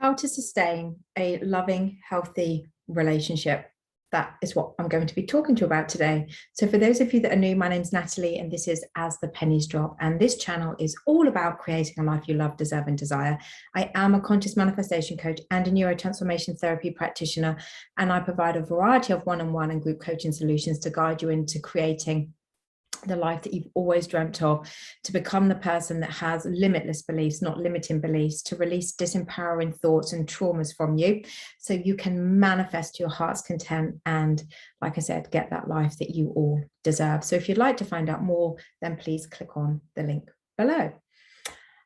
How to sustain a loving, healthy relationship. That is what I'm going to be talking to you about today. So for those of you that are new, my name's Natalie, and this is As the Pennies Drop. And this channel is all about creating a life you love, deserve, and desire. I am a conscious manifestation coach and a neurotransformation therapy practitioner, and I provide a variety of one-on-one and group coaching solutions to guide you into creating the life that you've always dreamt of, to become the person that has limitless beliefs, not limiting beliefs, to release disempowering thoughts and traumas from you so you can manifest your heart's content and, like I said, get that life that you all deserve. So if you'd like to find out more, then please click on the link below.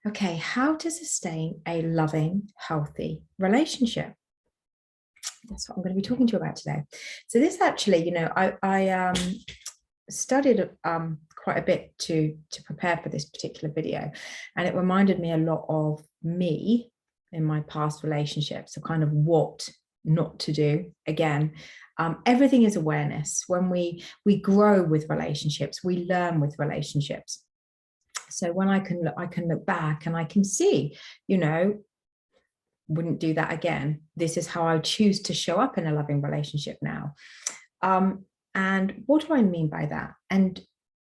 Okay, how to sustain a loving, healthy relationship. That's what I'm going to be talking to you about today. So this actually, I studied quite a bit to prepare for this particular video, and it reminded me a lot of me in my past relationships, so kind of what not to do again. Everything is awareness. When we grow with relationships, we learn with relationships. So when I can look back and I can see, wouldn't do that again. This is how I choose to show up in a loving relationship now. And what do I mean by that? And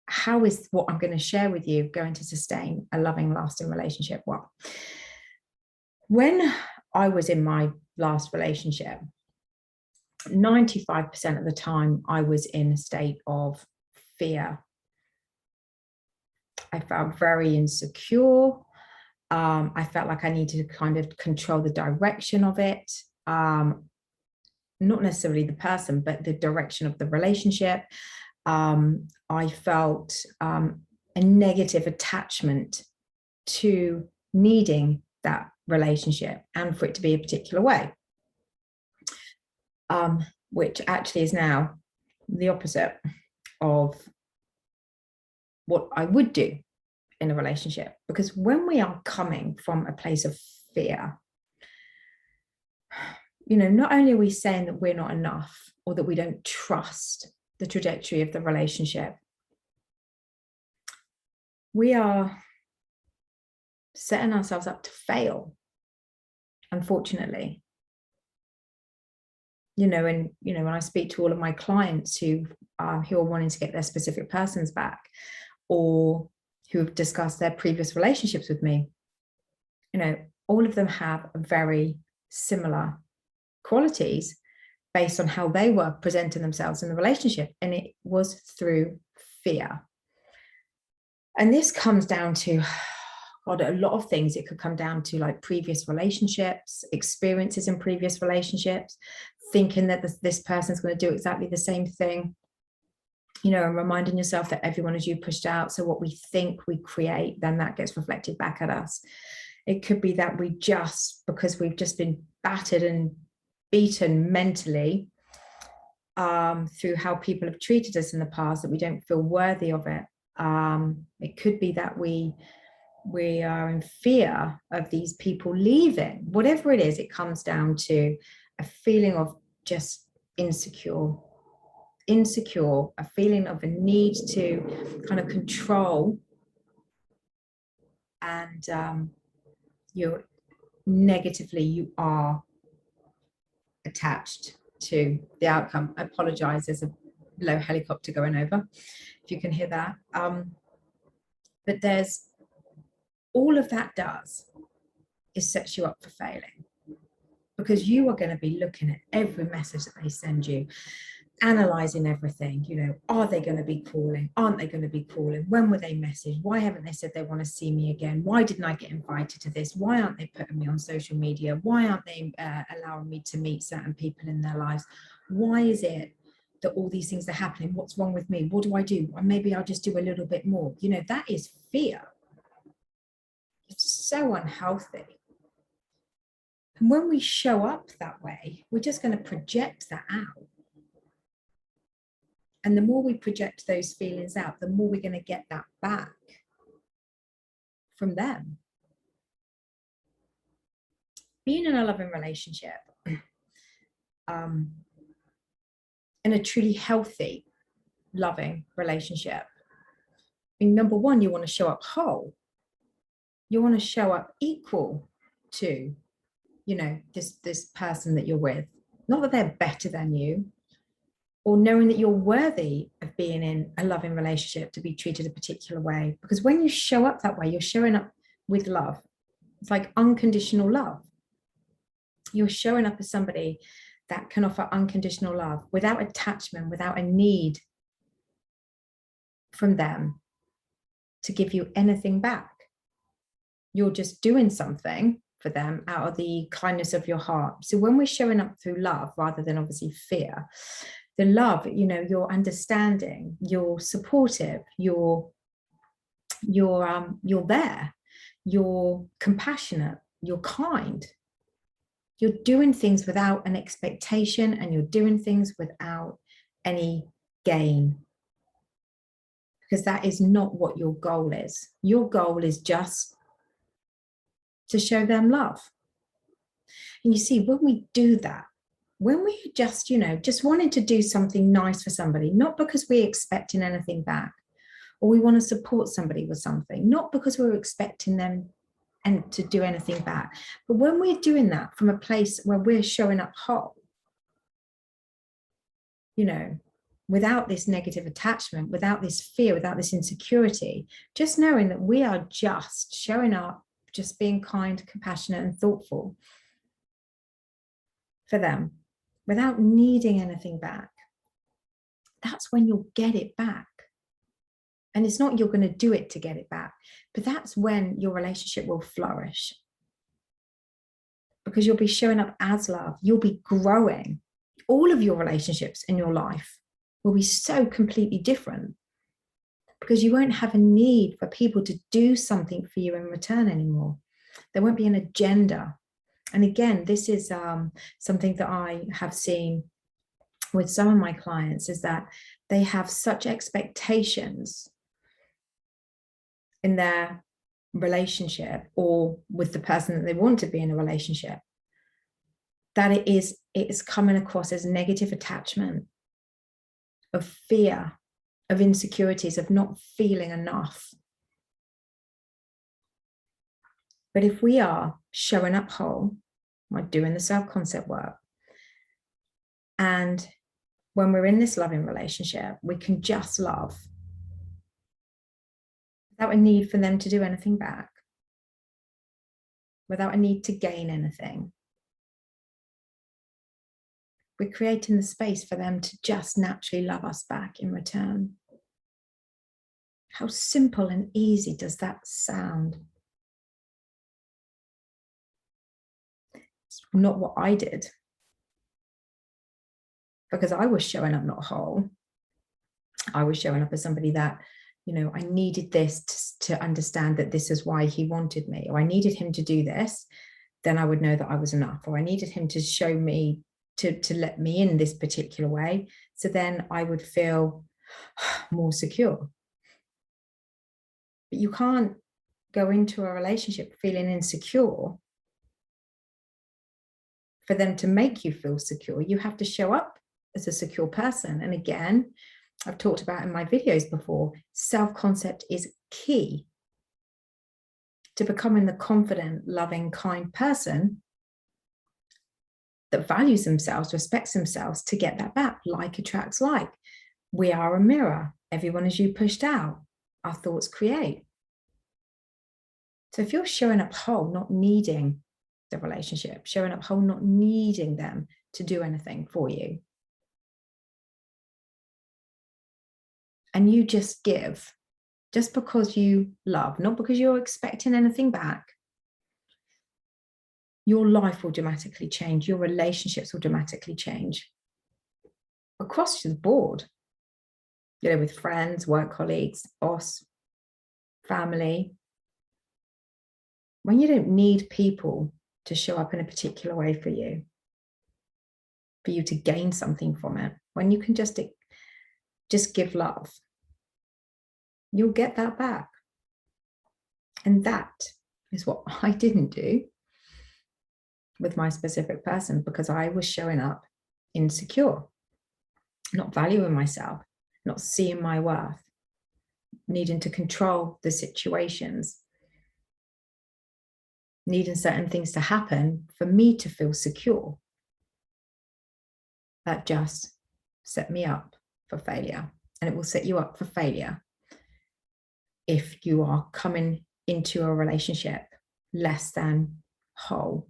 how is what I'm going to share with you going to sustain a loving, lasting relationship? Well, when I was in my last relationship, 95% of the time I was in a state of fear. I felt very insecure. I felt like I needed to kind of control the direction of it. Not necessarily the person, but the direction of the relationship. I felt a negative attachment to needing that relationship and for it to be a particular way, which actually is now the opposite of what I would do in a relationship. Because when we are coming from a place of fear, not only are we saying that we're not enough or that we don't trust the trajectory of the relationship, we are setting ourselves up to fail, unfortunately. When I speak to all of my clients who are wanting to get their specific persons back, or who have discussed their previous relationships with me, all of them have a very similar qualities based on how they were presenting themselves in the relationship, and it was through fear. And this comes down to a lot of things. It could come down to like previous relationships, experiences in previous relationships, thinking that this person's going to do exactly the same thing, and reminding yourself that everyone is you pushed out. So what we think we create, then that gets reflected back at us. It could be that because we've just been battered and beaten mentally through how people have treated us in the past, that we don't feel worthy of it. It could be that we are in fear of these people leaving. Whatever it is, it comes down to a feeling of just insecure, a feeling of a need to kind of control, and you are attached to the outcome. I apologize, there's a low helicopter going over, if you can hear that. But there's all of that does is sets you up for failing, because you are going to be looking at every message that they send you, analyzing everything. Are they going to be calling? Aren't they going to be calling? When will they message? Why haven't they said they want to see me again? Why didn't I get invited to this? Why aren't they putting me on social media? Why aren't they allowing me to meet certain people in their lives? Why is it that all these things are happening? What's wrong with me? What do I do? Or maybe I'll just do a little bit more. That is fear. It's so unhealthy. And when we show up that way, we're just going to project that out. And the more we project those feelings out, the more we're going to get that back from them. Being in a loving relationship, in a truly healthy, loving relationship, number one, you want to show up whole. You want to show up equal to you know, this person that you're with, not that they're better than you, or knowing that you're worthy of being in a loving relationship to be treated a particular way. Because when you show up that way, you're showing up with love. It's like unconditional love. You're showing up as somebody that can offer unconditional love without attachment, without a need from them to give you anything back. You're just doing something for them out of the kindness of your heart. So when we're showing up through love rather than obviously fear, the love, you know, you're understanding, you're supportive, you're there, you're compassionate, you're kind. You're doing things without an expectation, and you're doing things without any gain, because that is not what your goal is. Your goal is just to show them love. And you see, when we do that, when we just, you know, just wanting to do something nice for somebody, not because we're expecting anything back, or we want to support somebody with something, not because we're expecting them and to do anything back, but when we're doing that from a place where we're showing up whole, you know, without this negative attachment, without this fear, without this insecurity, just knowing that we are just showing up, just being kind, compassionate, and thoughtful for them without needing anything back, that's when you'll get it back. And it's not you're going to do it to get it back, but that's when your relationship will flourish, because you'll be showing up as love. You'll be growing. All of your relationships in your life will be so completely different, because you won't have a need for people to do something for you in return anymore. There won't be an agenda. And again, this is something that I have seen with some of my clients, is that they have such expectations in their relationship or with the person that they want to be in a relationship, that it is coming across as negative attachment, of fear, of insecurities, of not feeling enough. But if we are showing up whole, like doing the self-concept work, and when we're in this loving relationship, we can just love without a need for them to do anything back, without a need to gain anything. We're creating the space for them to just naturally love us back in return. How simple and easy does that sound? It's not what I did, because I was showing up not whole. I was showing up as somebody that, you know, I needed this to understand that this is why he wanted me, or I needed him to do this, then I would know that I was enough, or I needed him to show me, to let me in this particular way, so then I would feel more secure. But you can't go into a relationship feeling insecure for them to make you feel secure. You have to show up as a secure person. And again, I've talked about in my videos before, self-concept is key to becoming the confident, loving, kind person that values themselves, respects themselves, to get that back. Like attracts like. We are a mirror. Everyone is you pushed out. Our thoughts create. So if you're showing up whole, not needing the relationship, showing up whole, not needing them to do anything for you, and you just give, just because you love, not because you're expecting anything back, your life will dramatically change. Your relationships will dramatically change across the board, you know, with friends, work colleagues, boss, family. When you don't need people to show up in a particular way for you to gain something from it, when you can just give love, you'll get that back. And that is what I didn't do with my specific person, because I was showing up insecure, not valuing myself, not seeing my worth, needing to control the situations. needing certain things to happen for me to feel secure. That just set me up for failure, and it will set you up for failure if you are coming into a relationship less than whole.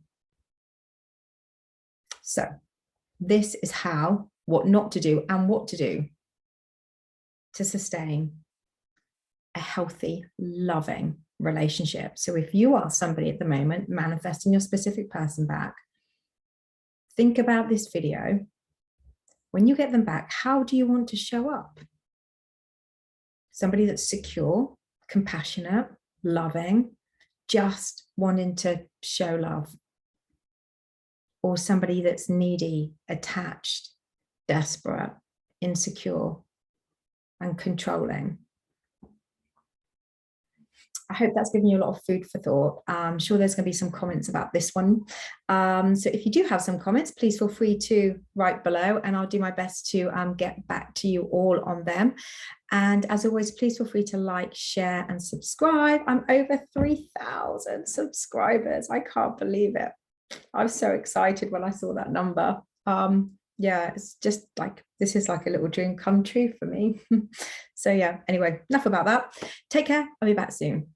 So this is how, what not to do and what to do to sustain a healthy, loving relationship. So if you are somebody at the moment manifesting your specific person back, think about this video. When you get them back, how do you want to show up? Somebody that's secure, compassionate, loving, just wanting to show love. Or somebody that's needy, attached, desperate, insecure, and controlling. I hope that's given you a lot of food for thought. I'm sure there's going to be some comments about this one. So if you do have some comments, please feel free to write below, and I'll do my best to get back to you all on them. And as always, please feel free to like, share, and subscribe. I'm over 3,000 subscribers. I can't believe it. I was so excited when I saw that number. Yeah, it's just like, this is like a little dream come true for me. So yeah, anyway, enough about that. Take care. I'll be back soon.